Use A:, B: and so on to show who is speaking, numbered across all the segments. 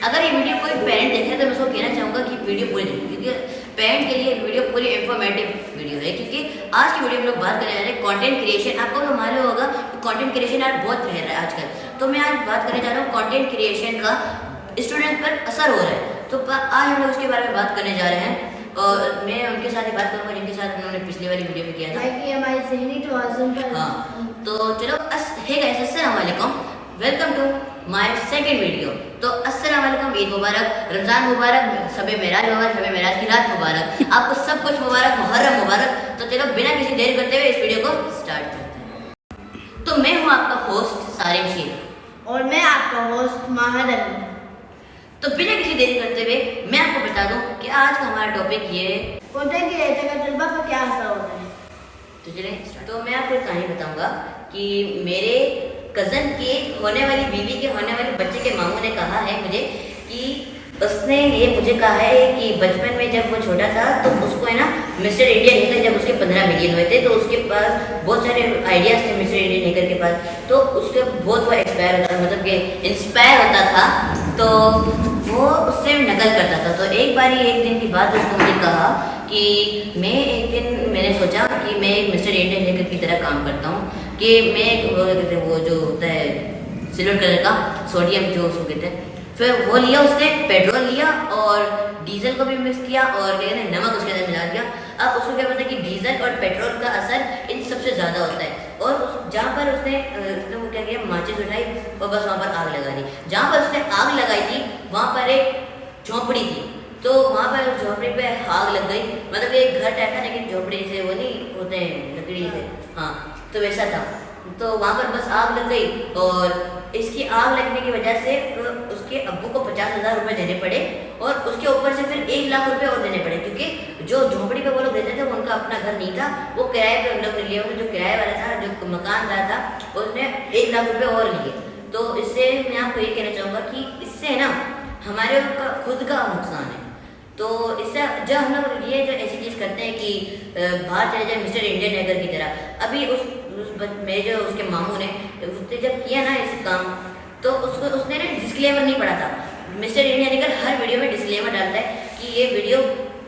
A: अगर ये वीडियो कोई पेरेंट देखे तो मैं उसको कहना चाहूँगा कि वीडियो पूरी देखें, क्योंकि पेरेंट के लिए वीडियो पूरी इन्फॉर्मेटिव वीडियो है। क्योंकि आज की वीडियो में लोग बात करने जा रहे हैं कंटेंट क्रिएशन। आपको तो मालूम होगा कंटेंट क्रिएशन यार बहुत रह रहा है आजकल, तो मैं आज बात करने जा रहा हूँ कंटेंट क्रिएशन का स्टूडेंट पर असर हो रहा है। तो आज हम लोग उसके बारे में बात करने जा रहे हैं और मैं उनके साथ ही बात करूँगा जिनके साथ उन्होंने पिछली वाली वीडियो में किया था। हाँ, तो चलो हे गाइस, अस्सलाम वालेकुम, welcome to my second video. तो अस्सलाम वालेकुम, ईद मुबारक, रमज़ान मुबारक, शबे मेराज मुबारक, शबे मेराज की रात मुबारक, आपको सब कुछ मुबारक, मुहर्रम मुबारक। तो चलो बिना किसी देर करते हुए इस वीडियो को स्टार्ट करते हैं। तो मैं हूँ आपका होस्ट सारिम शेख
B: और मैं आपका होस्ट माहर अली।
A: तो बिना किसी देरी करते हुए मैं आपको बता दूं कि आज का हमारा टॉपिक ये है
B: कंटेंट क्रिएटर का तलबा पर क्या असर होता है।
A: तो चलें, तो मैं आपको एक कहानी बताऊंगा कि मेरे कज़न के होने वाली बीवी के होने वाले बच्चे के मामू ने कहा है मुझे कि उसने ये मुझे कहा है कि बचपन में जब वो छोटा था तो उसको है ना मिस्टर इंडिया हैकर, जब उसके 15 मिलियन हुए थे तो उसके पास बहुत सारे आइडियाज़ थे मिस्टर इंडियन हैकर के पास। तो उसके बहुत वो एक्सपायर होता था, मतलब कि इंस्पायर होता था, तो वो उससे नकल करता था। तो एक दिन की बात उसको मुझे कहा कि एक दिन मैंने सोचा कि मैं एक मिस्टर इंडियन हैकर की तरह काम करता हूँ, कि मैं वो जो होता है सिल्वर कलर का सोडियम जो उसको कहते हैं, फिर वो लिया उसने, पेट्रोल लिया और डीजल को भी मिक्स किया और क्या कहते हैं नमक उसके अंदर मिला दिया। अब उसको क्या पता कि डीजल और पेट्रोल का असर इन सबसे ज़्यादा होता है। और जहाँ पर उसने वो क्या किया, माचिस उठाई और बस वहाँ पर आग लगा दी। जहाँ पर उसने आग लगाई थी वहाँ पर एक झोंपड़ी थी, तो वहाँ पर उस झोंपड़ी पे आग लग गई। मतलब एक घर टाइप था लेकिन झोंपड़ी से वो नहीं होते हैं लकड़ी से, हाँ, तो वैसा था। तो वहाँ पर बस आग लग गई और इसकी आग लगने की वजह से उसके अब्बू को 50,000 रुपये देने पड़े और उसके ऊपर से फिर 1,00,000 रुपये और देने पड़े, क्योंकि जो झोंपड़ी पे वो लोग रहते थे वो उनका अपना घर नहीं था, वो किराए पे उन लोग ने लिया। जो किराए वाला था, जो मकानदार था, उसने 1,00,000 रुपये और लिए। तो इससे मैं आपको ये कहना चाहूँगा कि इससे ना हमारे खुद का नुकसान है। तो इससे जब हम लोग ये जो ऐसी चीज़ करते हैं कि बाहर चले जाए मिस्टर इंडियन हैकर की तरह, अभी मेरे जो उसके मामू ने उसने जब किया ना इस काम, तो उसने ना डिस्क्लेमर नहीं पढ़ा था। मिस्टर इंडियन हैकर हर वीडियो में डिस्क्लेमर डालता है कि ये वीडियो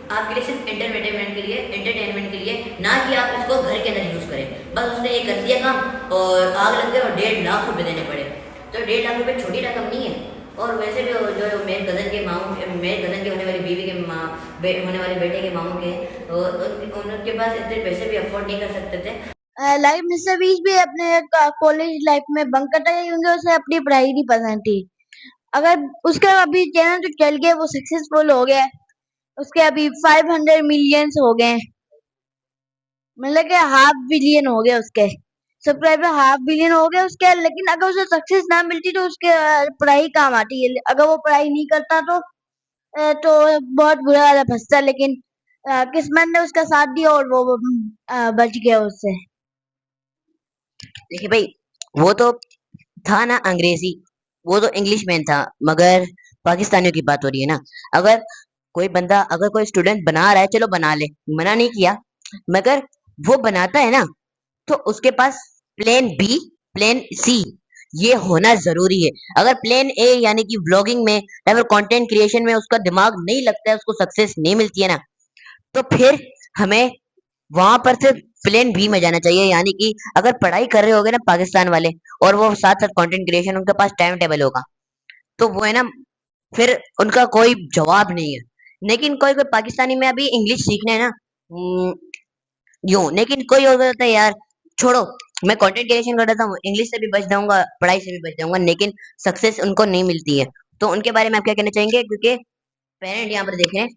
A: आपके लिए सिर्फ एंटरटेनमेंट के लिए, ना कि आप इसको घर के अंदर यूज़ करें। बस उसने ये कर दिया काम और आग लग गई और 1.5 लाख रुपये देने पड़े। तो 1.5 लाख रुपये छोटी रकम नहीं है। और वैसे भी जो मेरे कज़न के होने वाली बीवी के होने वाले बेटे के मामू के, उनके पास इतने पैसे भी अफोर्ड नहीं कर सकते थे।
B: लाइक मिस्टर बीस भी अपने कॉलेज लाइफ में बंक करता है क्योंकि उसे अपनी पढ़ाई नहीं पसंद थी। अगर उसका अभी चैनल तो चल गया, वो सक्सेसफुल हो गया, उसके अभी 500 मिलियंस हो गए, मतलब कि 500 मिलियन हो गया उसके सब्सक्राइबर, 500 मिलियन हो गए उसके। लेकिन अगर उसे सक्सेस ना मिलती तो उसके पढ़ाई काम आती है। अगर वो पढ़ाई नहीं करता तो बहुत बुरा वाला फंसता, लेकिन किस्मत ने उसका साथ दिया और वो बच गया उससे।
C: देखिए भाई, वो तो था ना अंग्रेजी, वो तो इंग्लिश मैन था, मगर पाकिस्तानियों की बात हो रही है ना। अगर अगर कोई स्टूडेंट बना रहा है, चलो बना ले, मना नहीं किया, मगर वो बनाता है ना तो उसके पास प्लान बी, प्लान सी ये होना जरूरी है। अगर प्लान ए यानी कि व्लॉगिंग में या फिर कंटेंट क्रिएशन में उसका दिमाग नहीं लगता है, उसको सक्सेस नहीं मिलती है ना, तो फिर हमें वहां पर से प्लेन बी में जाना चाहिए। यानी कि अगर पढ़ाई कर रहे होगे ना पाकिस्तान वाले और वो साथ साथ कंटेंट क्रिएशन, उनके पास टाइम टेबल होगा, तो वो है ना, फिर उनका कोई जवाब नहीं है। लेकिन कोई कोई पाकिस्तानी में अभी इंग्लिश सीखना है ना, यूं, लेकिन कोई और कहता है यार छोड़ो, मैं कंटेंट क्रिएशन कर रहा हूँ, इंग्लिश से भी बच जाऊंगा, पढ़ाई से भी बच जाऊंगा, लेकिन सक्सेस उनको नहीं मिलती है। तो उनके बारे में आप क्या कहना चाहेंगे, क्योंकि पेरेंट यहाँ पर देख रहे हैं,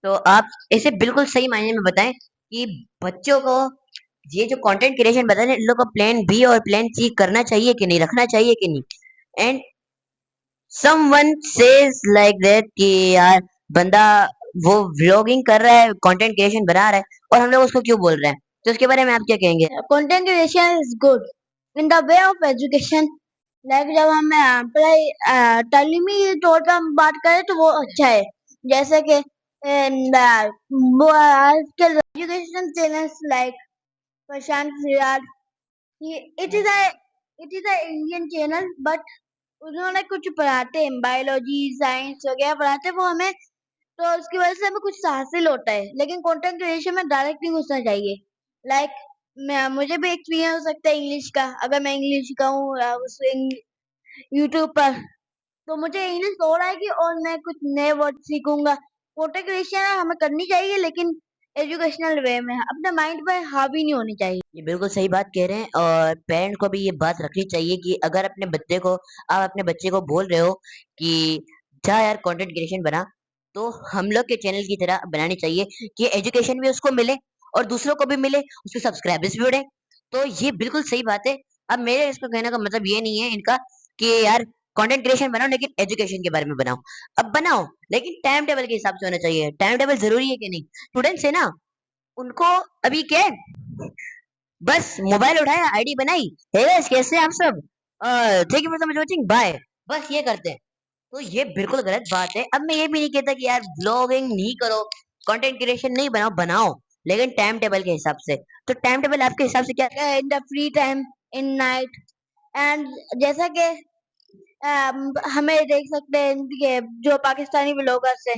C: तो आप इसे बिल्कुल सही मायने में बताएं कि बच्चों को ये जो कंटेंट क्रिएशन बता रहे हैं, इन लोग को प्लान बी और प्लान सी करना चाहिए कि नहीं, रखना चाहिए कि नहीं। And someone says like that कि यार बंदा वो व्लॉगिंग कर रहा है, कंटेंट क्रिएशन बना रहा है और हम लोग उसको क्यों बोल रहे हैं, तो उसके बारे में आप क्या कहेंगे?
B: Content creation is good in the way of education. Like जब हम पढ़ाई तालीमी तौर पर हम बात करें तो वो अच्छा है। जैसे कि वो आजकल education channels like Prashant Siraj, it is a Indian channel, but उन्होंने कुछ पढ़ाते हैं, बायोलॉजी, साइंस वगैरह पढ़ाते हैं वो हमें, तो उसकी वजह से हमें कुछ हासिल होता है। लेकिन कंटेंट क्रिएशन में डायरेक्ट नहीं घुसना चाहिए। लाइक मैं मुझे भी एक्सपीरियंस हो सकता है इंग्लिश का, अगर मैं इंग्लिश का हूँ उस यूट्यूब पर, तो मुझे इंग्लिश हो रहा है कि और मैं कुछ नए वर्ड सीखूंगा। कंटेंट क्रिएशन हमें करनी चाहिए, लेकिन एजुकेशनल वे में, अपने माइंड पर हावी नहीं होनी चाहिए।
C: ये बिल्कुल सही बात कह रहे हैं और पेरेंट को भी ये बात रखनी चाहिए कि अगर अपने बच्चे को आप अपने बच्चे को बोल रहे हो कि जा यार कंटेंट क्रिएशन बना, तो हम लोग के चैनल की तरह बनानी चाहिए कि एजुकेशन भी उसको मिले और दूसरों को भी मिले, उसके सब्सक्राइबर्स भी बढ़े। तो ये बिल्कुल सही बात है। अब मेरे इसको कहने का मतलब ये नहीं है इनका कि यार कंटेंट क्रिएशन बनाओ लेकिन एजुकेशन के बारे में बनाओ। अब बनाओ लेकिन टाइम टेबल के हिसाब से होना चाहिए। टाइम टेबल जरूरी है कि नहीं? स्टूडेंट्स है ना, उनको अभी क्या है, बस मोबाइल उठाया, आईडी बनाई, हे गाइस कैसे हैं आप सब, thank you for so much watching, bye, बस ये करते हैं। तो ये बिल्कुल गलत बात है। अब मैं ये भी नहीं कहता कि यार ब्लॉगिंग नहीं करो, कंटेंट क्रिएशन नहीं बनाओ, बनाओ लेकिन टाइम टेबल के हिसाब से। तो टाइम टेबल आपके हिसाब से क्या?
B: In the free time, in night, and जैसा कि हमें देख सकते हैं कि जो पाकिस्तानी ब्लॉगर्स है,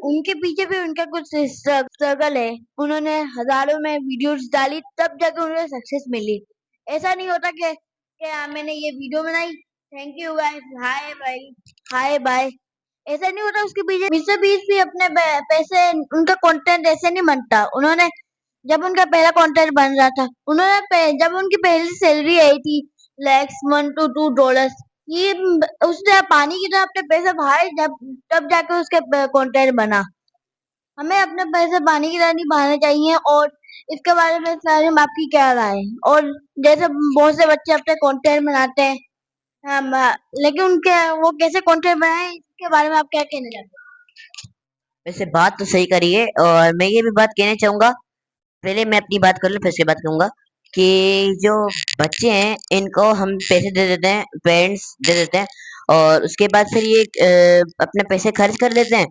B: उनके पीछे भी उनका कुछ स्ट्रगल है। उन्होंने हजारों में वीडियोस डाली, तब जाके उन्हें सक्सेस मिली। ऐसा नहीं होता कि मैंने ये वीडियो बनाई, थैंक यू गाइस, हाय भाई, हाय बाय, ऐसा नहीं होता। उसके पीछे 20 भी अपने पैसे, उनका कंटेंट ऐसे नहीं बनता। उन्होंने जब उनका पहला कंटेंट बन रहा था, जब उनकी पहली सैलरी आई थी, लैक्स $1 to $2, ये उसने पानी की तरह अपने पैसे बहाए, जब तब जाके उसके कंटेंट बना। हमें अपने पैसे पानी की तरह नहीं बहाने चाहिए। और इसके बारे में सारिम आपकी क्या राय है? और जैसे बहुत से बच्चे अपने कंटेंट बनाते हैं, लेकिन उनके वो कैसे कंटेंट बनाए, इसके बारे में आप क्या कहना चाहते
C: वैसे बात तो सही करी है और मैं ये भी बात कहना चाहूंगा, पहले मैं अपनी बात कर लूँ फिर उसके बाद कहूंगा कि जो बच्चे हैं इनको हम पैसे दे देते हैं, पेरेंट्स दे देते हैं और उसके बाद फिर ये अपने पैसे खर्च कर लेते हैं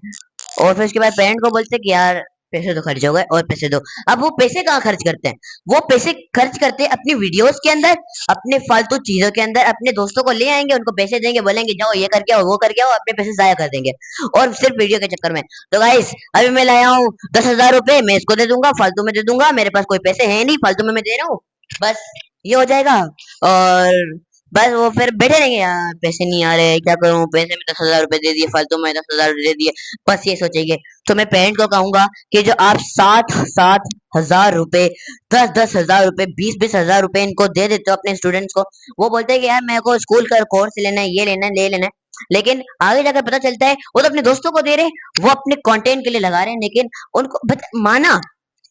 C: और फिर उसके बाद पेरेंट को बोलते हैं कि यार पैसे तो खर्च हो गए और पैसे दो। अब वो पैसे कहाँ खर्च करते हैं? वो पैसे खर्च करते हैं अपनी वीडियोस के अंदर, अपने फालतू चीजों के अंदर। अपने दोस्तों को ले आएंगे, उनको पैसे देंगे, बोलेंगे जाओ ये करके आओ वो करके आओ, अपने पैसे जाया कर देंगे और सिर्फ वीडियो के चक्कर में। तो गाइस अभी मैं लाया हूँ 10,000 रुपए, मैं इसको दे दूंगा, फालतू में दे दूंगा, मेरे पास कोई पैसे है नहीं, फालतू में मैं दे रहा हूँ, बस ये हो जाएगा। और बस वो फिर बैठे रहेंगे, यार पैसे नहीं आ रहे, क्या करूं, पैसे में 10,000 रुपए दे दिए, फालतू में 10,000 दे दिए, बस ये सोचेंगे। तो मैं पेरेंट को कहूंगा कि जो आप 7,000 रुपए, 10,000 रुपए, 20,000 रुपए इनको दे देते हो अपने स्टूडेंट्स को, वो बोलते हैं कि यार मेरे को स्कूल का कोर्स लेना है, ये लेना है, ले लेना है, लेकिन आगे जाकर पता चलता है वो तो अपने दोस्तों को दे रहे हैं, वो अपने कंटेंट के लिए लगा रहे हैं, लेकिन उनको माना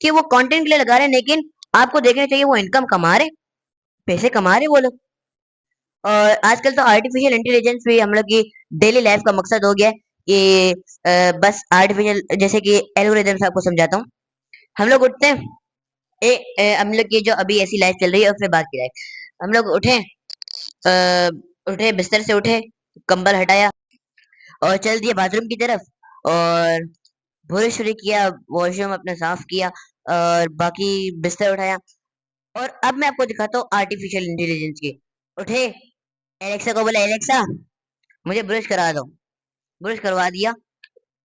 C: कि वो कंटेंट के लिए लगा रहे हैं, लेकिन आपको देखना चाहिए वो इनकम कमा रहे, पैसे कमा रहे वो लोग। और आजकल तो आर्टिफिशियल इंटेलिजेंस भी हम लोग की डेली लाइफ का मकसद हो गया है कि बस आर्टिफिशियल, जैसे कि एल्गोरिदम्स आपको समझाता हूँ। हम लोग उठते हैं, हम लोग की जो अभी ऐसी लाइफ चल रही है उसमें बात की जाए, हम लोग उठे, उठे बिस्तर से उठे, कंबल हटाया और चल दिए बाथरूम की तरफ और ब्रश व्रश किया, वॉशरूम अपना साफ किया और बाकी बिस्तर उठाया। और अब मैं आपको दिखाता हूँ आर्टिफिशियल इंटेलिजेंस की। उठे, एलेक्सा को बोला एलेक्सा मुझे ब्रश करा दो, ब्रश करवा दिया।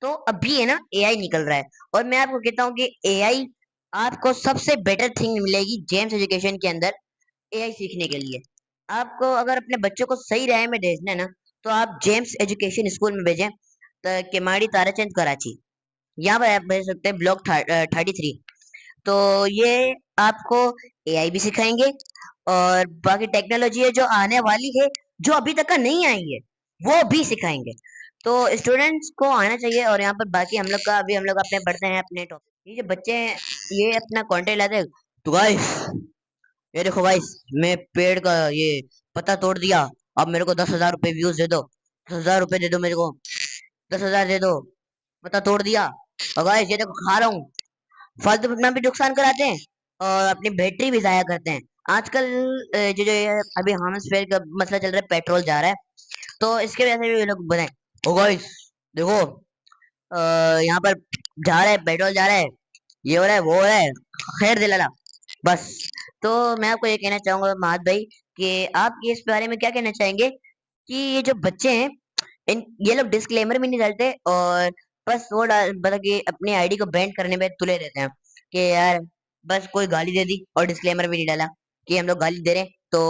C: तो अभी है ना एआई निकल रहा है और मैं आपको कहता हूँ कि एआई आपको सबसे बेटर थिंग मिलेगी जेम्स एजुकेशन के अंदर एआई सीखने के लिए। आपको अगर अपने बच्चों को सही राह में भेजना है ना, तो आप जेम्स एजुकेशन स्कूल में भेजें, तो केमाड़ी ताराचंद कराची, यहाँ पर आप भेज सकते हैं, ब्लॉक 33। तो ये आपको एआई भी सिखाएंगे और बाकी टेक्नोलॉजी है जो आने वाली है, जो अभी तक का नहीं आई है, वो भी सिखाएंगे। तो स्टूडेंट्स को आना चाहिए। और यहाँ पर बाकी हम लोग का अभी हम लोग अपने पढ़ते हैं अपने टॉपिक, ये जो बच्चे हैं ये अपना कंटेंट लाते हैं। तो गाइस ये देखो गाइस, मैं पेड़ का ये पत्ता तोड़ दिया, अब मेरे को 10,000 रुपए व्यूज दे दो, 10,000 रुपए दे दो मेरे को, 10,000 दे दो, पत्ता तोड़ दिया। और गाइस ये देखो खा रहा हूँ, फालतू अपना भी नुकसान कराते हैं और अपनी बैटरी भी जाया करते हैं। आजकल जो जो ये अभी हार्मोस्फेयर का मसला चल रहा है, पेट्रोल जा रहा है, तो इसके वजह से भी ये लोग बनाए। ओ गाइस देखो, यहाँ पर जा रहा है, पेट्रोल जा रहा है, ये हो रहा है, वो हो रहा है, खैर दिलाला, बस। तो मैं आपको ये कहना चाहूंगा महात भाई कि आप इस बारे में क्या कहना चाहेंगे कि ये जो बच्चे हैं इन ये लोग डिस्क्लेमर भी नहीं डालते और बस वो मतलब कि अपनी आईडी को बैंड करने में तुले रहते हैं कि यार बस कोई गाली दे दी और डिस्क्लेमर भी नहीं डाला कि हम लोग गाली दे रहे हैं तो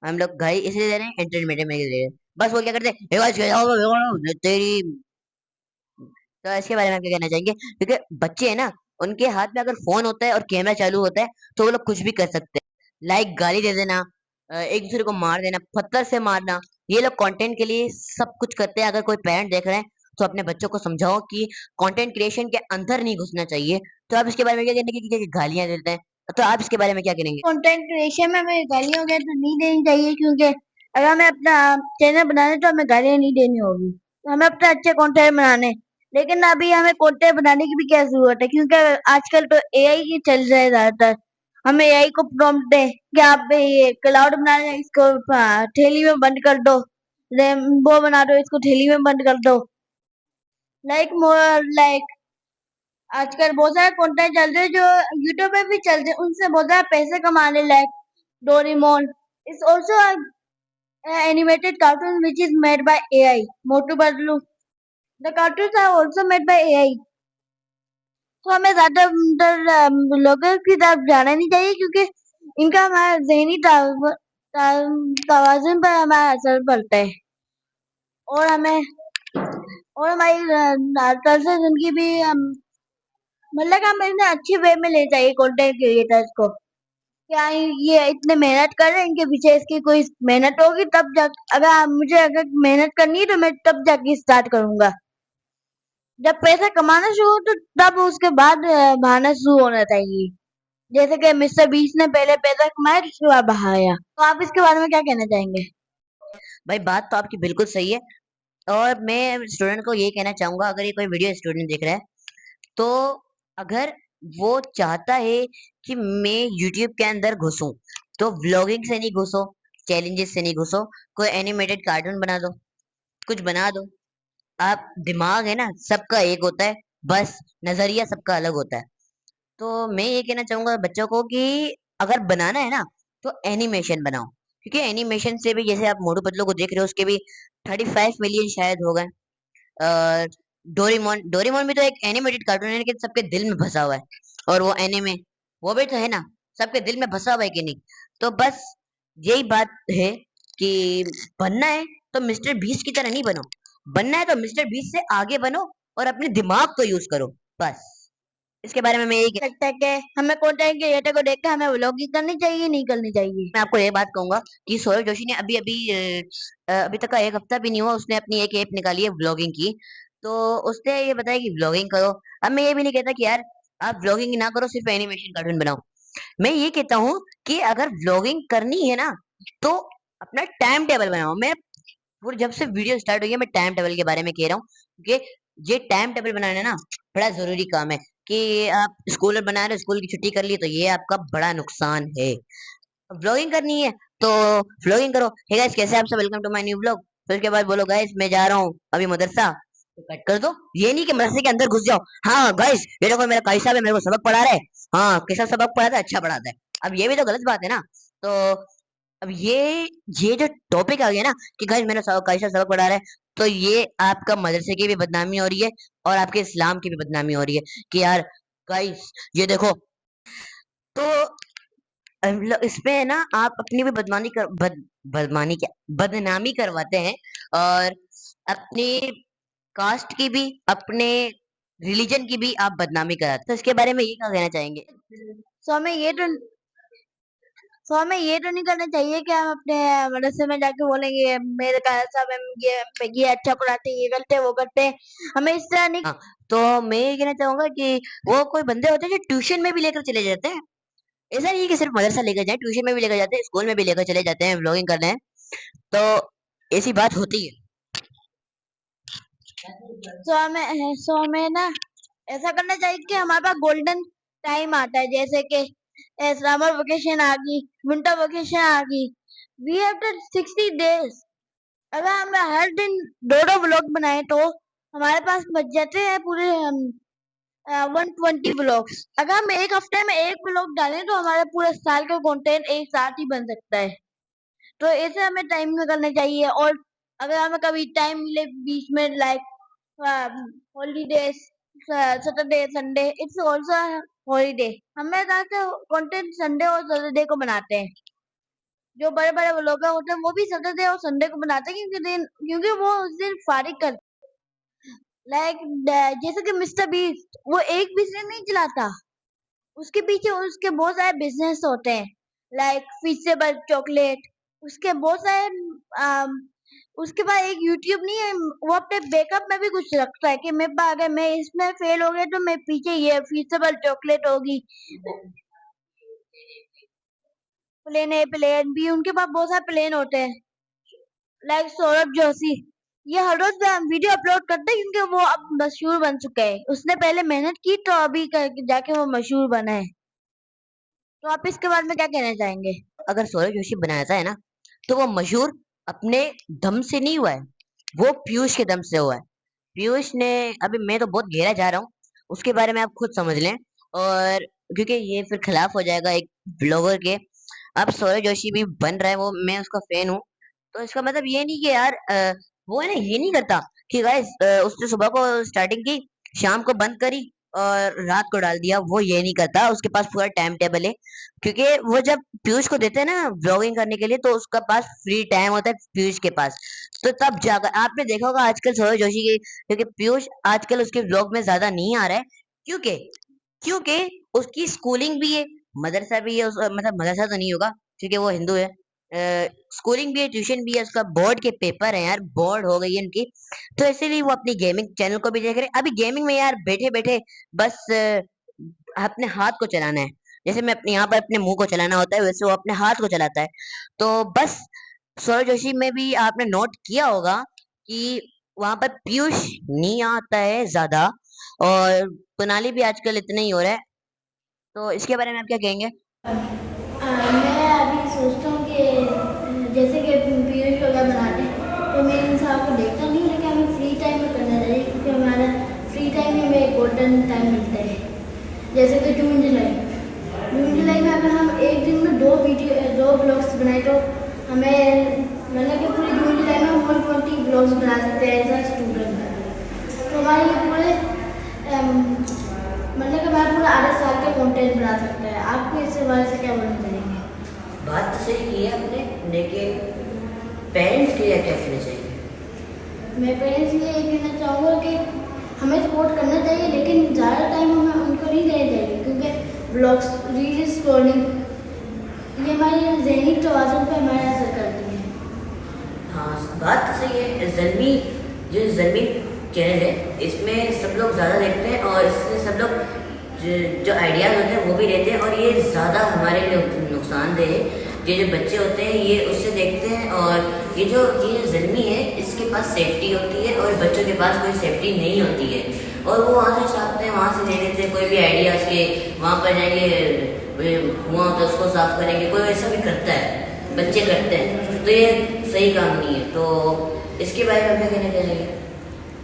C: हम लोग गाली इसलिए दे रहे हैं एंटरटेनमेंट में दे रहे हैं। बस वो क्या करते हैं "हे गाइस, क्या हो गया? तेरी।" तो इसके बारे में आप क्या कहना चाहेंगे? क्योंकि बच्चे हैं ना, उनके हाथ में अगर फोन होता है और कैमरा चालू होता है तो वो लोग कुछ भी कर सकते हैं, लाइक गाली दे देना, एक दूसरे को मार देना, पत्थर से मारना। ये लोग कंटेंट के लिए सब कुछ करते हैं। अगर कोई पेरेंट देख रहे हैं तो अपने बच्चों को समझाओ कि कंटेंट क्रिएशन के अंदर नहीं घुसना चाहिए। तो आप इसके बारे में क्या कहेंगे कि गालियां देते हैं, तो आप इसके बारे में क्या कहेंगे?
B: कंटेंट क्रिएशन में हमें गालियाँ वगैरह तो नहीं देनी चाहिए, क्योंकि अगर हमें अपना चैनल बनाना है तो हमें गालियाँ नहीं देनी होगी। तो हमें अपने अच्छे कंटेंट बनाने, लेकिन अभी हमें कंटेंट बनाने की भी क्या जरूरत है, क्योंकि आजकल तो एआई ही चल रहा है ज्यादातर। हमें एआई को प्रॉम्प्ट दे कि आप ये क्लाउड बनाना है, इसको थैली में बंद कर दो, रेनबो बना दो, इसको थैली में बंद कर दो। लाइक मोर लाइक आजकल बहुत सारे कंटेंट चल रहे हैं जो यूट्यूब पे भी चल रहे हैं, उनसे बहुत सारे पैसे कमाने लायक Doraemon is also a animated cartoon which is made by AI. Motu Patlu. The cartoons are also made by AI. तो हमें ज्यादातर लोगों की तरफ जाना नहीं चाहिए, क्योंकि इनका हमारा ज़हनी तवाज़ुन पर हमारा असर पड़ता है और हमें और हमारी तरज जिंदगी भी मतलब कि हमें इन्हें अच्छी वे में ले चाहिए कंटेंट क्रिएटर्स को। क्या ये इतने मेहनत कर रहे हैं, इनके पीछे इसकी कोई मेहनत होगी तब जा मुझे अगर मेहनत करनी है तो मैं तब जाके स्टार्ट करूंगा। जब पैसा कमाना शुरू हो तो तब उसके बाद बहाना शुरू होना चाहिए। जैसे कि मिस्टर बीस ने पहले पैसा कमाया तो उसके बाद बहाया। तो आप इसके बारे में क्या कहना चाहेंगे?
C: भाई बात तो आपकी बिल्कुल सही है और मैं स्टूडेंट को ये कहना चाहूंगा, अगर ये कोई वीडियो स्टूडेंट देख रहा है तो अगर वो चाहता है कि मैं यूट्यूब के अंदर घुसूं तो व्लॉगिंग से नहीं घुसो, चैलेंजेस से नहीं घुसो, कोई एनिमेटेड कार्टून बना दो, कुछ बना दो। आप दिमाग है ना सबका एक होता है, बस नजरिया सबका अलग होता है। तो मैं ये कहना चाहूंगा बच्चों को कि अगर बनाना है ना तो एनिमेशन बनाओ, क्योंकि एनिमेशन से भी जैसे आप मोटू पतलू को देख रहे हो उसके भी 35 मिलियन शायद हो गए। और डोरेमोन डोरेमोन भी तो एक एनिमेटेड कार्टून है लेकिन सबके दिल में बसा हुआ है, और वो एनिमे वो भी तो है ना, सबके दिल में बसा हुआ है कि नहीं। तो बस यही बात है कि बनना है तो मिस्टर बीस्ट की तरह नहीं बनो, बनना है तो मिस्टर बीस्ट से आगे बनो और अपने दिमाग को यूज करो। बस इसके बारे में मैं यही
B: लगता है कि हमें कंटेंट क्रिएटर को देख के हमें व्लॉगिंग करनी चाहिए, नहीं करनी चाहिए?
C: मैं आपको ये बात कहूंगा कि सौरभ जोशी ने अभी अभी अभी तक का 1 हफ्ता भी नहीं हुआ, उसने अपनी एक ऐप निकाली है व्लॉगिंग की। तो उसने ये बताया कि व्लॉगिंग करो। अब मैं ये भी नहीं कहता कि यार आप व्लॉगिंग ना करो, सिर्फ एनिमेशन कार्टून बनाओ। मैं ये कहता हूँ कि अगर व्लॉगिंग करनी है ना तो अपना टाइम टेबल बनाओ। मैं पूरी जब से वीडियो स्टार्ट हुई है मैं टाइम टेबल के बारे में कह रहा हूँ कि ये टाइम टेबल बनाना ना बड़ा जरूरी काम है। कि आप स्कूल बना रहे हो, स्कूल की छुट्टी कर ली तो ये आपका बड़ा नुकसान है। व्लॉगिंग करनी है तो व्लॉगिंग करो। हे गाइस, कैसे हैं आप सब? Welcome to my new vlog. फिर उसके बाद बोलो गाइस मैं जा रहा हूँ अभी मदरसा, तो कट कर दो। ये नहीं कि मदरसे के अंदर घुस जाओ, हाँ गाइस ये देखो मेरा काई साहब है, मेरे को सबक पढ़ा रहे हैं। हाँ कैसा सबक पढ़ाता है? अच्छा पढ़ाता है। अब ये भी तो गलत बात है ना। तो अब ये जो टॉपिक आ गया ना कि गाइस मेरा काई साहब सबक पढ़ा रहा है, तो ये आपका मदरसे की भी बदनामी हो रही है और आपके इस्लाम की भी बदनामी हो रही है कि यार गाइस ये देखो। तो इसमें है ना आप अपनी भी बदमानी क्या बदनामी करवाते हैं और अपनी कास्ट की भी, अपने रिलीजन की भी आप बदनामी कराते हैं। तो इसके बारे में ये क्या कहना चाहेंगे?
B: सो हमें ये तो नहीं करना चाहिए कि हम अपने मदरसे में जाके बोलेंगे मेरे काया साहब हम ये अच्छा पढ़ाते हैं, ये करते हैं, वो करते हैं। हमें इस तरह नहीं।
C: हाँ, तो मैं ये कहना चाहूंगा कि वो कोई बंदे होते हैं जो ट्यूशन में भी लेकर चले जाते हैं। ऐसा नहीं है कि सिर्फ मदरसा लेकर जाए, ट्यूशन में भी लेकर जाते हैं, स्कूल में भी लेकर चले जाते हैं व्लॉगिंग करने। तो ऐसी बात होती है।
B: सो हमें ना ऐसा करना चाहिए कि हमारे पास गोल्डन टाइम आता है, जैसे कि समर वेकेशन आ गई, विंटर वेकेशन आ गई। We have the 60 days। अगर हम हर दिन दो दो व्लॉग बनाए तो हमारे पास बच जाते हैं पूरे 120 व्लॉग्स। अगर हम एक हफ्ते में एक व्लॉग डालें तो हमारे पूरे साल का कंटेंट एक साथ ही बन सकता है। तो ऐसे हमें टाइम में करना चाहिए। और अगर हमें कभी टाइम मिले बीच में, like holidays, Saturday Sunday, it's also holiday, हमें ज्यादातर कंटेंट संडे और सैटरडे को बनाते हैं। जो बड़े बड़े व्लॉगर होते हैं वो भी सैटरडे और संडे को बनाते हैं, क्योंकि वो उस दिन फारिग कर, लाइक जैसे कि मिस्टर बीस्ट, वो एक बिजनेस नहीं चलाता, उसके पीछे उसके बहुत सारे बिजनेस होते हैं, लाइक फीसेबल चॉकलेट, उसके बहुत सारे उसके बाद एक यूट्यूब नहीं है, वो अपने बैकअप में भी कुछ रखता है कि अगर मैं इसमें फेल हो गया तो मैं पीछे ये फीसेबल चॉकलेट होगी, प्लेन ए प्लेन बी, उनके पास बहुत सारे प्लेन होते हैं। लाइक सौरभ जोशी, ये हर रोज वीडियो अपलोड करते हैं क्योंकि वो अब मशहूर बन चुके हैं, उसने पहले मेहनत की तो अभी जाके वो मशहूर बना है। तो आप इसके बारे में क्या कहना चाहेंगे?
C: अगर सौरभ जोशी बनाता है ना, तो वो मशहूर अपने दम से नहीं हुआ है, वो पीयूष के दम से हुआ है। पीयूष ने, अभी मैं तो बहुत गहरा जा रहा हूँ, उसके बारे में आप खुद समझ लें। और क्योंकि ये फिर खिलाफ हो जाएगा एक ब्लॉगर के। अब सौरभ जोशी भी बन रहा है, वो मैं उसका फैन हूँ। तो इसका मतलब ये नहीं कि यार वो है ना, ये नहीं करता कि गाइस उसने सुबह को स्टार्टिंग की, शाम को बंद करी और रात को डाल दिया, वो ये नहीं करता, उसके पास पूरा टाइम टेबल है। क्योंकि वो जब पीयूष को देते हैं ना ब्लॉगिंग करने के लिए, तो उसका पास फ्री टाइम होता है पीयूष के पास। तो तब जाकर आपने देखा होगा आजकल सौरभ जोशी के, क्योंकि पीयूष आजकल उसके ब्लॉग में ज्यादा नहीं आ रहा है, क्योंकि क्योंकि उसकी स्कूलिंग भी है, मदरसा भी है, मतलब मदरसा तो नहीं होगा क्योंकि वो हिंदू है। स्कूलिंग भी है, ट्यूशन भी है, उसका बोर्ड के पेपर है यार, बोर्ड हो गई है उनकी। तो इसीलिए वो अपनी गेमिंग चैनल को भी देख रहे हैं। अभी गेमिंग में यार बैठे बैठे बस अपने हाथ को चलाना है, जैसे मैं अपने यहाँ पर अपने मुंह को चलाना होता है, वैसे वो अपने हाथ को चलाता है। तो बस सौरभ जोशी में भी आपने नोट किया होगा कि वहां पर पीयूष नहीं आता है ज्यादा, और कुनाली भी आजकल इतना ही हो रहा है। तो इसके बारे में आप क्या कहेंगे?
D: मैं अभी सोचता हूँ कि जैसे कि पीरियड वगैरह बनाते हैं तो मैं इन सब को देखता नहीं, लेकिन हमें फ्री टाइम में करना चाहिए क्योंकि हमारा फ्री टाइम में हमें गोल्डन टाइम मिलता है। जैसे कि जून जुलाई में अगर हम एक दिन में दो ब्लॉग्स बनाए तो हमें मतलब कि पूरे जून जुलाई में हम 120 ब्लॉग्स बना सकते हैं एज अ स्टूडेंट। तो हमारे लिए पूरे मतलब कि हमारा पूरा आधे साल का कंटेंट बना सकता है। आपको इससे बारे से क्या बोलना चाहेंगे?
A: बात तो सही की है आपने, लेकिन पेरेंट्स के लिए क्या कहना चाहिए?
D: मैं पेरेंट्स के लिए ये कहना चाहूँगा कि हमें सपोर्ट करना चाहिए, लेकिन ज़्यादा टाइम हमें उनको नहीं देना चाहिए क्योंकि ब्लॉग्स, रील स्क्रॉलिंग ये हमारे ज़हनी तवाज़ुन पर हमारा असर करती है।
A: हाँ, बात तो सही है। जलमी चैनल है, इसमें सब लोग ज़्यादा देखते हैं और इससे सब लोग जो आइडियाज़ होते हैं वो भी लेते हैं, और ये ज़्यादा हमारे लिए नुकसानदेह है। ये जो बच्चे होते हैं ये उससे देखते हैं, और ये जल्मी है, इसके पास सेफ्टी होती है और बच्चों के पास कोई सेफ्टी नहीं होती है, और वो वहाँ से छापते हैं, वहाँ से ले लेते हैं कोई भी आइडिया उसके, वहाँ पर जाएंगे, कुआं होता है उसको साफ करेंगे, कोई ऐसा भी करता है, बच्चे करते हैं। तो ये सही काम नहीं है। तो इसके बारे में क्या कहना चाहिए?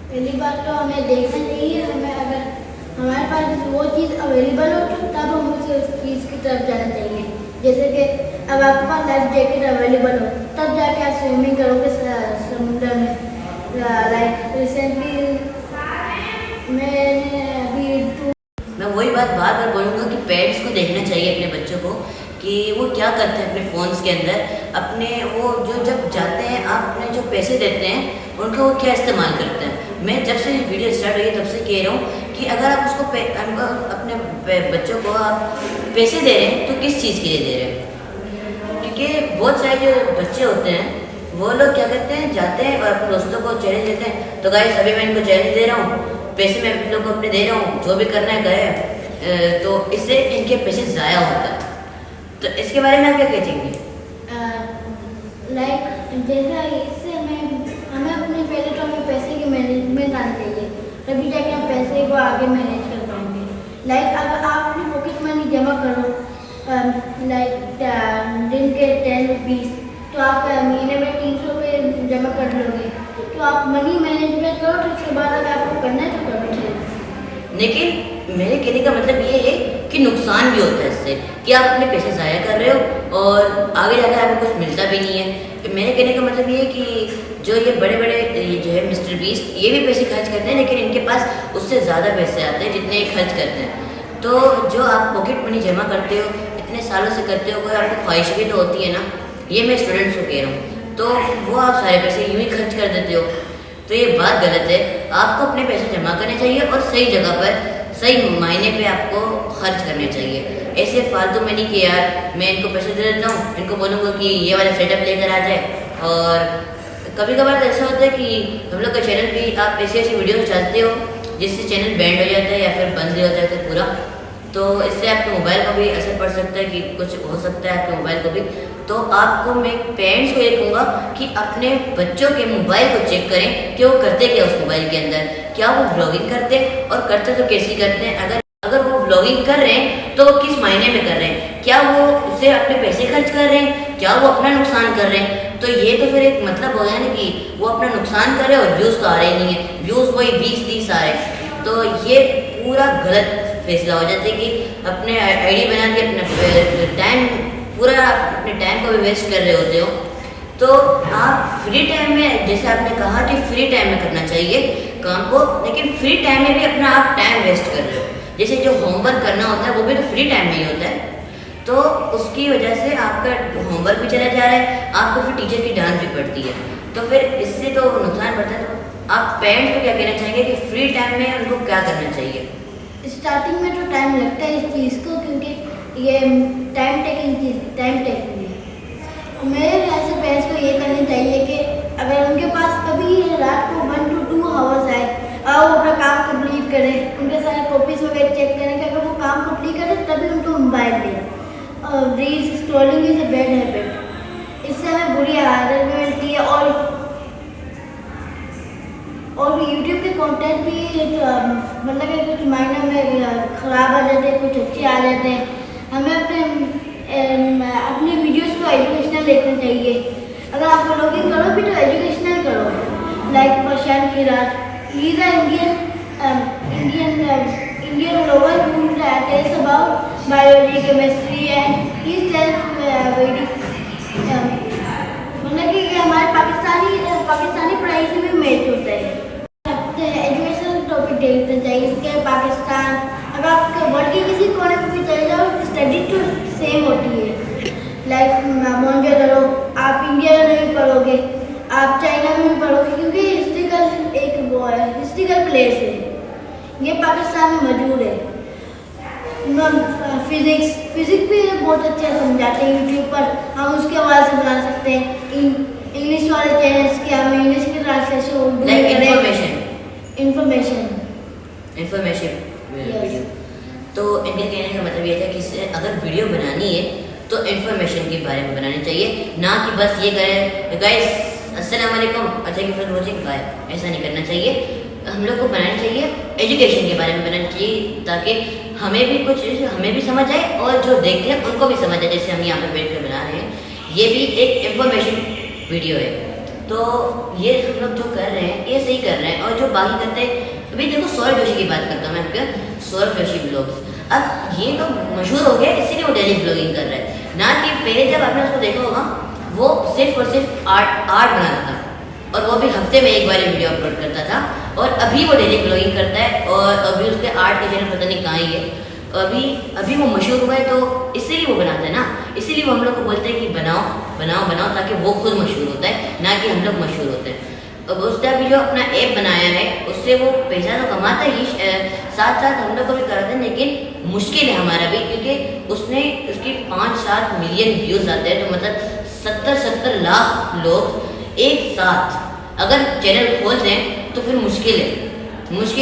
D: पहली बात तो हमें देखना चाहिए, हमें अगर हमारे पास वो चीज़ अवेलेबल हो तो तब हम उसे उस चीज़ की तरफ जाना चाहिए। जैसे कि अब आपके पास लाइफ जैकेट अवेलेबल हो तब जाके आप स्विमिंग करोगे समुद्र में। लाइक रिसेंटली मैंने अभी
A: मैं वही बात बार बार बोलूँगा कि पेरेंट्स को देखना चाहिए अपने बच्चों को कि वो क्या करते हैं अपने फ़ोन्स के अंदर, अपने वो जो जब जाते हैं आप अपने जो पैसे देते हैं उनका वो क्या इस्तेमाल करते हैं। मैं जब से वीडियो स्टार्ट हुई है तब से कह रहा हूँ कि अगर आप उसको अपने बच्चों को आप पैसे दे रहे हैं तो किस चीज़ के लिए दे रहे हैं? क्योंकि बहुत सारे जो बच्चे होते हैं वो लोग क्या करते हैं, जाते हैं और अपने दोस्तों को चैलेंज देते हैं, तो गाइस अभी मैं इनको चैलेंज दे रहा हूँ, पैसे मैं आप लोग को अपने दे रहा हूँ, जो भी करना है करें। तो इससे इनके पैसे ज़ाया होता है। तो इसके बारे में आप क्या कहेंगे?
D: लाइक जैसा इससे हमें अपने पहले तो हमें पैसे की मैनेजमेंट आनी चाहिए, तभी जाके हम पैसे को आगे मैनेज कर पाएंगे। लाइक अगर आप अपनी पॉकेट मनी जमा करो लाइक दिन के 10 रुपीज़, तो आप महीने में 300 रुपये जमा कर लोगे, तो आप मनी मैनेजमेंट करो, तो उसके बाद अगर आपको करना है तो करो।
A: लेकिन मेरे कहने का मतलब ये है कि नुकसान भी होता है इससे, कि आप अपने पैसे ज़ाया कर रहे हो और आगे जाकर आपको कुछ मिलता भी नहीं है। मेरे कहने का मतलब ये है कि जो ये बड़े बड़े ये जो है मिस्टर बीस्ट, ये भी पैसे खर्च करते हैं, लेकिन इनके पास उससे ज़्यादा पैसे आते हैं जितने ये खर्च करते हैं। तो जो आप पॉकेट मनी जमा करते हो, इतने सालों से करते हो, कोई आपको ख्वाहिश भी तो होती है ना। ये मैं स्टूडेंट्स को कह रहा हूँ, तो वो आप सारे पैसे यूँ ही खर्च कर देते हो, तो ये बात गलत है। आपको अपने पैसे जमा करने चाहिए और सही जगह पर सही मायने पे आपको खर्च करने चाहिए। ऐसे फालतू में नहीं कि यार मैं इनको पैसे दे देता हूँ, इनको बोलूँगा कि ये वाला सेटअप लेकर आ जाए। और कभी कभार तो ऐसा होता है कि हम लोग का चैनल भी आप ऐसी ऐसी वीडियोस डालते हो जिससे चैनल बैंड हो जाता है या फिर बंद हो जाता है पूरा। तो इससे आपके मोबाइल को भी असर पड़ सकता है कि कुछ हो सकता है आपके मोबाइल को भी। तो आपको मैं पेरेंट्स को ये कहूँगा कि अपने बच्चों के मोबाइल को चेक करें कि वो करते क्या उस मोबाइल के अंदर, क्या वो व्लॉगिंग करते हैं और करते तो कैसी करते हैं। अगर वो व्लॉगिंग कर रहे हैं तो वो किस मायने में कर रहे हैं, क्या वो उससे अपने पैसे खर्च कर रहे हैं, क्या वो अपना नुकसान कर रहे हैं। तो ये तो फिर एक मतलब हो गया ना कि वो अपना नुकसान कर रहे हैं और व्यूज़ तो आ रहे नहीं है, व्यूज़ वही 20-30 आ रहे हैं। तो ये पूरा गलत फैसला हो जाता है कि अपने आईडी बना के अपना टाइम पूरा अपने टाइम को भी वेस्ट कर रहे होते हो। तो आप फ्री टाइम में, जैसे आपने कहा कि फ्री टाइम में करना चाहिए काम को, लेकिन फ्री टाइम में भी अपना आप टाइम वेस्ट कर रहे हो। जैसे जो होमवर्क करना होता है वो भी तो फ्री टाइम में ही होता है, तो उसकी वजह से आपका होमवर्क भी चला जा रहा है, आपको फिर टीचर की डांट भी पड़ती है, तो फिर इससे तो नुकसान बढ़ता है। तो आप पेरेंट्स को क्या कहना चाहेंगे कि फ्री टाइम में उनको क्या करना चाहिए?
D: स्टार्टिंग में तो टाइम लगता है इस चीज़ को, क्योंकि ये टाइम टेकिंग है। मेरे ख्याल से पेरेंट्स को ये करना चाहिए कि अगर उनके पास कभी रात को 1 to 2 आवर्स आए और वो अपना काम कंप्लीट करें, उनके सारे कॉपीज वगैरह चेक करें कि अगर वो काम कंप्लीट करें तभी उनको मोबाइल दें। और reels scrolling is a bad habit, इससे हमें बुरी आदत भी मिलती है। और यूट्यूब के कंटेंट भी मतलब कि कुछ मायने में ख़राब आ जाते हैं, कुछ अच्छे आ जाते हैं। हमें अपने वीडियोस को एजुकेशनल देखना चाहिए। अगर आप व्लॉगिंग करो भी तो एजुकेशनल करो, like Prashant Kirad, he is Indian vlogger who tells about biology, chemistry and he tells मतलब कि हमारे पाकिस्तानी पढ़ाई से भी मैच होता है। एजुकेशनल टॉपिक देखना चाहिए, इसके पाकिस्तान, अगर आप वर्ल्ड के किसी कोने में भी चले जाओ स्टडी तो सेम होती है। लाइक मोहनजोदड़ो आप इंडिया में नहीं पढ़ोगे, आप चाइना में भी पढ़ोगे, क्योंकि हिस्ट्रिकल एक वो है, हिस्ट्रिकल प्लेस है, ये पाकिस्तान में मौजूद है। फिजिक्स भी बहुत अच्छा समझाते हैं यूट्यूब पर, हम उसके आवाज़ से बना सकते हैं। इंग्लिश वाले चैनल्स के हम इंग्लिश की ट्रांसलेशन इन्फॉर्मेशन
A: वीडियो। तो इनके कहने का मतलब ये था कि अगर वीडियो बनानी है तो इन्फॉर्मेशन के बारे में बनानी चाहिए, ना कि बस ये करें गाइस अस्सलाम वालेकुम अच्छा की फॉर वॉचिंग बाय, ऐसा नहीं करना चाहिए। हम लोग को बनाना चाहिए एजुकेशन के बारे में बनाना चाहिए, ताकि हमें भी समझ आए और जो देखते हैं उनको भी समझ आए। जैसे हम यहाँ पर बैठ कर बना रहे हैं, ये भी एक इन्फॉर्मेशन वीडियो है। तो ये हम लोग जो कर रहे हैं ये सही कर रहे हैं, और जो बाकी करते हैं, अभी देखो सौरभ जोशी की बात करता हूँ मैं आपके, सौरभ जोशी ब्लॉग्स। अब ये तो मशहूर हो गया, इसीलिए वो डेली ब्लॉगिंग कर रहा है, ना कि पहले जब आपने उसको देखा होगा वो सिर्फ और सिर्फ आर्ट बनाता था, और वो भी हफ्ते में एक बार वीडियो अपलोड करता था। और अभी वो डेली ब्लॉगिंग करता है, और अभी उसके आर्ट के चैनल पता नहीं कहाँ ही है। अभी वो मशहूर हुआ है, तो इसीलिए वो बनाता है ना, इसीलिए वो हम लोग को बोलते हैं कि बनाओ बनाओ बनाओ, ताकि वो खुद मशहूर होता है, ना कि हम लोग मशहूर होते हैं। अब उसने अभी जो अपना ऐप बनाया है उससे वो पैसा तो कमाता है, साथ साथ हम लोग को भी कराते हैं, लेकिन मुश्किल है हमारा भी, क्योंकि उसके 5-7 मिलियन व्यूज़ आते हैं। तो मतलब 70 लाख लोग एक साथ अगर चैनल खोल दें तो फिर मुश्किल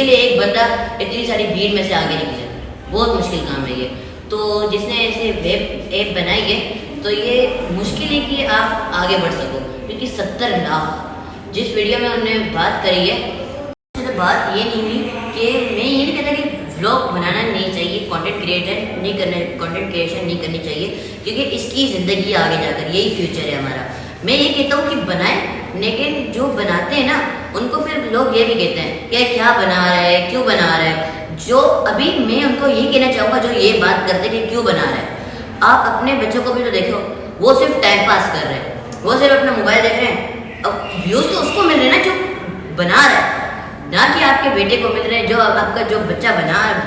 A: है एक बंदा इतनी सारी भीड़ में से आगे निकले, बहुत मुश्किल काम है ये। तो जिसने ऐसे वेब ऐप बनाई है तो ये मुश्किल है कि आप आगे बढ़ सको, क्योंकि 70 लाख जिस वीडियो में हमने बात करी है, तो बात ये नहीं हुई कि मैं ये नहीं कहता कि व्लॉग बनाना नहीं चाहिए, कंटेंट क्रिएशन नहीं करनी चाहिए, क्योंकि इसकी ज़िंदगी आगे जाकर यही फ्यूचर है हमारा। मैं ये कहता हूँ कि बनाएं, लेकिन जो बनाते हैं ना उनको फिर लोग ये भी कहते हैं कि क्या बना रहा है, क्यों बना रहा है। जो अभी मैं उनको ये कहना चाहूँगा जो ये बात करते हैं कि क्यों बना रहा है, आप अपने बच्चों को भी तो देखो, वो सिर्फ टाइम पास कर रहे हैं। वो सिर्फ अपना मोबाइल देख रहे हैं। अब व्यूज़ तो उसको मिल रहे हैं ना जो बना रहा है, ना कि आपके बेटे को मिल रहे हैं। जो आपका जो बच्चा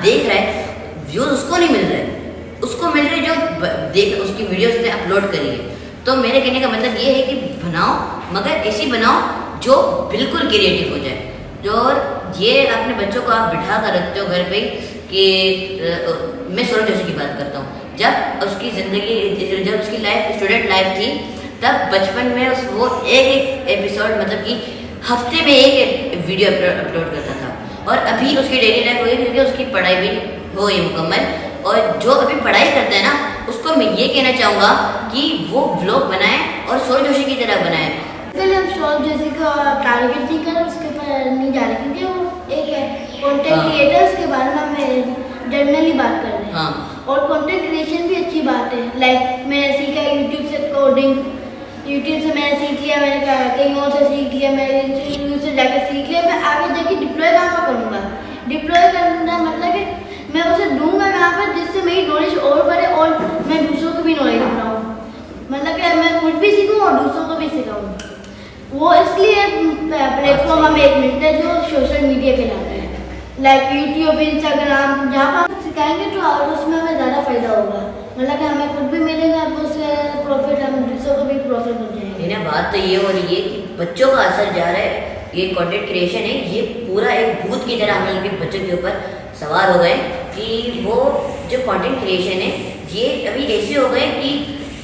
A: देख रहा है, व्यूज़ उसको नहीं मिल रहे, उसको मिल रहे जो देख उसकी वीडियोस ने अपलोड करी है। तो मेरे कहने का मतलब ये है कि बनाओ, मगर ऐसी बनाओ जो बिल्कुल क्रिएटिव हो जाए। और ये अपने बच्चों को आप बिठा कर रखते हो घर पे कि मैं सौरभ जोशी की बात करता हूँ। जब उसकी ज़िंदगी, जब उसकी लाइफ स्टूडेंट लाइफ थी, तब बचपन में वो एक एपिसोड मतलब कि हफ्ते में एक वीडियो अपलोड करता था। और अभी उसकी डेली लाइफ हो गई क्योंकि उसकी पढ़ाई भी हो गई मुकम्मल। और जो अभी पढ़ाई करते हैं ना, उसको मैं ये कहना चाहूँगा कि वो व्लॉग बनाए और सौरभ जोशी की तरह बनाए।
D: पहले हम सौरभ जोशी को टारगेट नहीं कर उसके पर नहीं जा रहे, क्योंकि वो एक है कंटेंट क्रिएटर, उसके बारे में हमें जनरली बात कर रहे हैं।
A: हाँ।
D: और कंटेंट क्रिएशन भी अच्छी बात है। लाइक मैंने सीखा यूट्यूब से कोडिंग, यूट्यूब से मैंने सीख लिया, मैंने कहीं और से सीख लिया, मैंने यूट्यूब से जाकर सीख लिया। मैं आगे जाके डिप्लॉय कहाँ करूँगा? डिप्लॉय करना मतलब कि मैं उसे दूंगा कहाँ पर जिससे मेरी नॉलेज और बढ़े और मैं दूसरों को भी नॉलेज बनाऊँ। मतलब कि मैं खुद भी सीखूँ और दूसरों को भी सिखाऊँ। वो इसलिए प्लेटफॉर्म हमें एक मिलता है जो सोशल मीडिया कहलाता है, लाइक यूट्यूब, इंस्टाग्राम, जहाँ पर आप सिखाएंगे तो और उसमें हमें ज़्यादा फायदा होगा। मतलब कि हमें खुद भी मिलेगा, उससे प्रॉफिट, हम दूसरों को भी प्रॉफिट हो जाएगा।
A: ना बात तो ये हो रही है कि बच्चों का असर जा रहा है। ये कंटेंट क्रिएशन है, ये पूरा एक भूत की तरह हम लोग के बच्चों के ऊपर सवार हो गए कि वो जो कंटेंट क्रिएशन है ये अभी ऐसे हो गए कि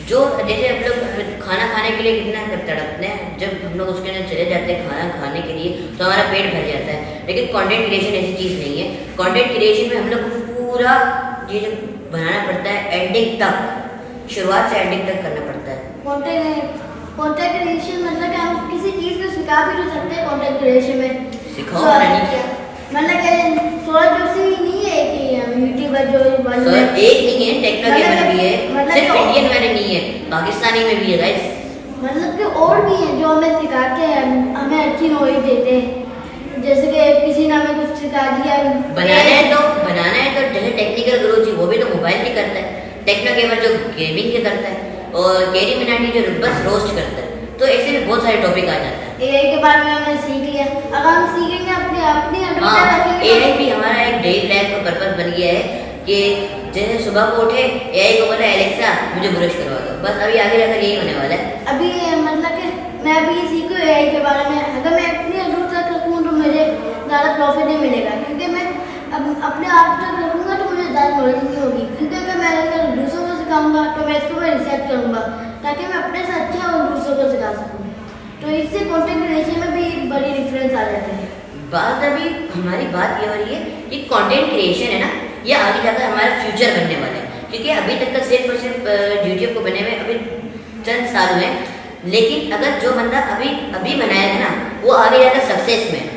A: जो जैसे हम लोग खाना खाने के लिए कितना तड़पते हैं, जब हम लोग उसके अंदर चले जाते हैं खाना खाने के लिए तो हमारा पेट भर जाता है। लेकिन कंटेंट क्रिएशन ऐसी चीज़ नहीं है। कंटेंट क्रिएशन में हम लोग पूरा ये जो बनाना पड़ता है एंडिंग तक, शुरुआत से एंडिंग तक करना पड़ता है।
D: कंटेंट क्रिएशन मतलब कि हम किसी चीज़ को सिखा भी तो सकते हैं कंटेंट क्रिएशन में।
A: सिखाओ नहीं,
D: मतलब कि सौरभ जोशी नहीं है कि हम यूट्यूबर जो
A: सर एक नहीं है, टेक्नो गेमर भी है, सिर्फ इंडियन वाले नहीं है, पाकिस्तानी में भी है गाइस।
D: मतलब कि और भी हैं जो हमें सिखाते हैं, हमें अच्छी नॉलेज देते हैं। जैसे कि किसी ने हमें कुछ सिखा दिया,
A: बनाना है तो जैसे टेक्निकल गुरु जी वो भी तो मोबाइल की करता है, टेक्नो गेमर जो गेमिंग के करता है, और कैरी मिनाटी जो बस रोस्ट करता है। तो ऐसे भी बहुत सारे टॉपिक आ जाते हैं।
D: एआई के बारे में हमने सीख लिया, अगर हम सीखेंगे अपनी
A: एआई भी हमारा एक डेली लाइफ का पर्पस बन गया है कि जैसे सुबह को उठे एआई को बोला एलेक्सा मुझे ब्रश करवा दो, बस अभी आगे जाकर यही होने वाला है।
D: अभी मतलब कि मैं अभी सीखूँ एआई के बारे में, अगर मैं अपनी हदूद तक रखूँ तो मुझे ज़्यादा प्रॉफिट नहीं मिलेगा, क्योंकि मैं अब अपने आप तक रखूँगा तो मुझे ज़्यादा नॉलेज नहीं होगी। क्योंकि अगर मैं दूसरों को सिखाऊंगा तो मैं इसको मैं रिसर्च करूँगा ताकि मैं अपने से अच्छा और दूसरों को सिखा सकूँ। तो इससे कंटेंट क्रिएशन में भी बड़ी डिफरेंस आ जाते हैं।
A: बात अभी हमारी बात ये हो रही है कि कंटेंट क्रिएशन है ना, ये आगे जाकर हमारा फ्यूचर बनने वाला है। क्योंकि अभी तक का सिर्फ और सिर्फ यूट्यूब को बने हुए अभी चंद साल हुए, लेकिन अगर जो बंदा अभी बनाया है ना वो आगे जाकर सक्सेस में है।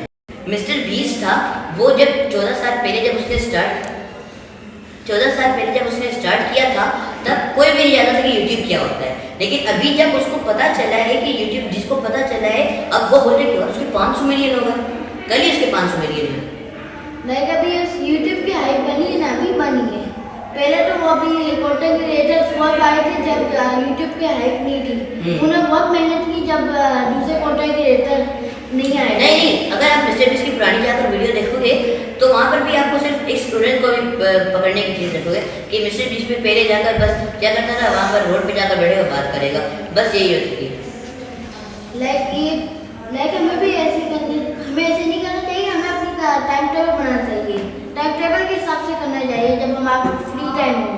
A: मिस्टर बीस्ट था, वो जब 14 साल पहले जब उसने स्टार्ट किया था तब कोई भी नहीं जानता था कि यूट्यूब क्या होता है। लेकिन अभी जब उसको पता चला है कि यूट्यूब, जिसको पता चला है अब वो बोलते क्यों उसके 500 मिलियन होगा, कल ही उसके 500 मिलियन है।
D: लाइक अभी यूट्यूब की हाइप बनी है ना, अभी बनी है। पहले तो वो अभी कंटेंट क्रिएटर्स बहुत आए थे जब यूट्यूब की हाइप नहीं थी, उन्होंने बहुत मेहनत की जब दूसरे कंटेंट क्रिएटर नहीं आए।
A: नहीं, अगर आप मिस्टर बीस्ट की पुरानी जाकर वीडियो देखोगे तो वहाँ पर भी आपको सिर्फ एक स्टूडेंट को भी पकड़ने की चीज़ देखोगे कि मिस्टर बीस्ट में पहले जाकर बस क्या करता था, वहाँ पर रोड पे जाकर बैठे हुए बात करेगा, बस यही होती थी।
D: लाइक हमें भी ऐसे नहीं करना चाहिए, हमें अपनी टाइम टेबल बनाना चाहिए, टाइम टेबल के हिसाब से करना चाहिए जब हमारे फ्री टाइम हो।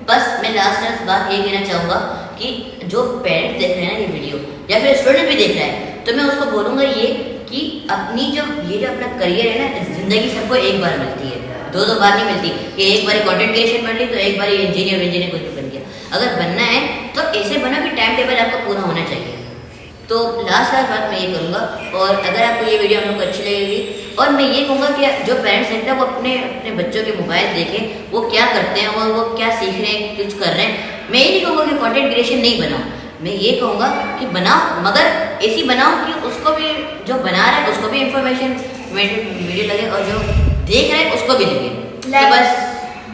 A: बस मैं लास्ट बात ये कहना चाहूँगा कि जो पेरेंट्स देख रहे हैं ना ये वीडियो, या फिर स्टूडेंट भी देख रहा है, तो मैं उसको बोलूँगा ये कि अपनी जो अपना करियर है ना, ज़िंदगी सबको एक बार मिलती है, दो बार नहीं मिलती कि एक बार कंटेंट क्रिएशन बन ली तो एक बार इंजीनियर कुछ बन गया। अगर बनना है तो ऐसे बनो कि टाइम टेबल आपका पूरा होना चाहिए। तो लास्ट बात मैं ये करूँगा, और अगर आपको ये वीडियो हम लोग को अच्छी लगेगी, और मैं ये कहूँगा कि जो पेरेंट्स देखते हैं वो अपने बच्चों के मोबाइल देखें, वो क्या करते हैं और वो क्या सीख रहे हैं, कुछ कर रहे हैं। मैं ये नहीं कहूँगा कि कंटेंट क्रिएशन नहीं बनाओ, मैं ये कहूँगा कि बनाओ, मगर ऐसी बनाओ कि उसको भी, जो बना रहा है उसको भी इंफॉर्मेशन वीडियो लगे और जो देख रहे हैं उसको भी लगे। तो बस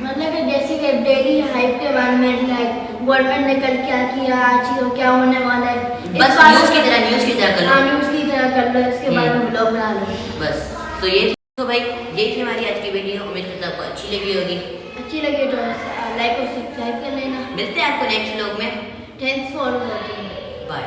D: मतलब जैसे कि डेली हाइप के बारे में, लाइक गवर्नमेंट ने कल क्या किया, आज क्या होने वाला है,
A: बस न्यूज़ की तरह कर लो।
D: न्यूज़ की तरह कर लो, इसके बारे में ब्लॉग बना लो।
A: बस तो ये तो भाई ये थी हमारी आज की वीडियो। उम्मीद करता हूँ आपको अच्छी लगी होगी।
D: अच्छी लगे तो लाइक और सब्सक्राइब कर लेना।
A: मिलते हैं आपको नेक्स्ट व्लॉग में।
D: Thanks for watching.
A: बाय।